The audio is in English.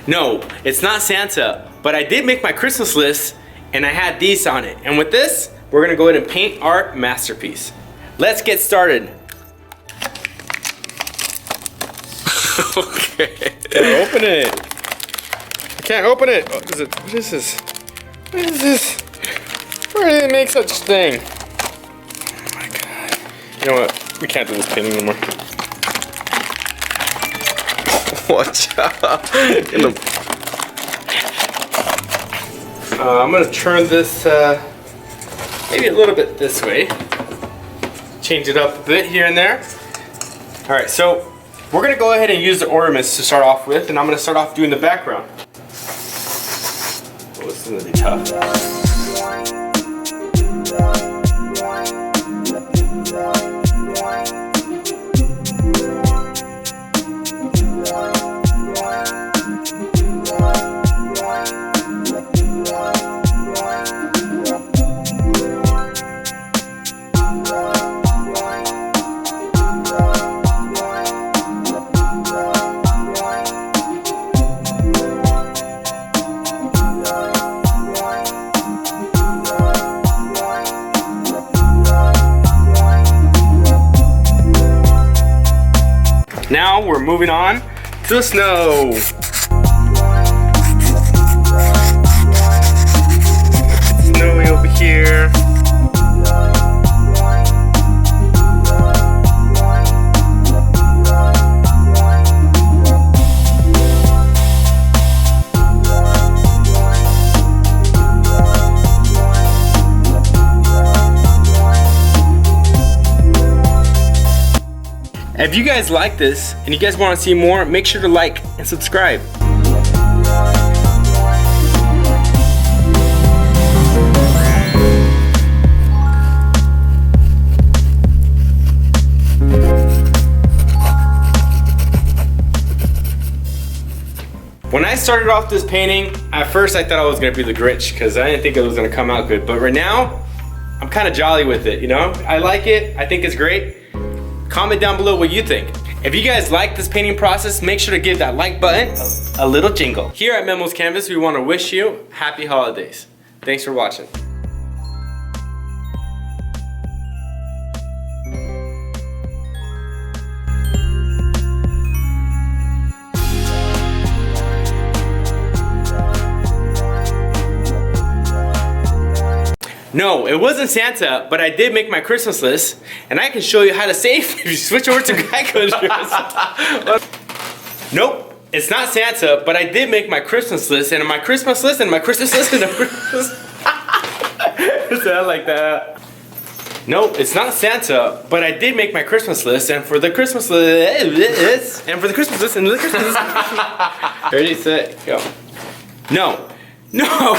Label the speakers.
Speaker 1: No, it's not Santa, but I did make my Christmas list and I had these on it. And with this, we're gonna go ahead and paint our masterpiece. Let's get started. Okay. Can't open it. I can't open it. What is it? What is this? What is this? Where did they make such a thing? Oh my god. You know what? We can't do this painting anymore. Watch out. I'm gonna turn this maybe a little bit this way. Change it up a bit here and there. All right, so we're gonna go ahead and use the ornaments to start off with, and I'm gonna start off doing the background. Oh, this is gonna be tough. Now we're moving on to the snow. Snowy over here. If you guys like this and you guys want to see more, make sure to like and subscribe. When I started off this painting, at first I thought I was going to be the Grinch because I didn't think it was going to come out good. But right now, I'm kind of jolly with it, you know? I like it. I think it's great. Comment down below what you think. If you guys like this painting process, make sure to give that like button a little jingle. Here at Memo's Canvas, we want to wish you happy holidays. Thanks for watching. No, it wasn't Santa, but I did make my Christmas list, and I can show you how to save if you switch over to Geico insurance. Nope, it's not Santa, but I did make my Christmas list, and my Christmas list, and my Christmas list, and my Christmas... Sound like that. Nope, it's not Santa, but I did make my Christmas list, and for the Christmas list, and for the Christmas list, and the Christmas list... Ready, set, go. No. No!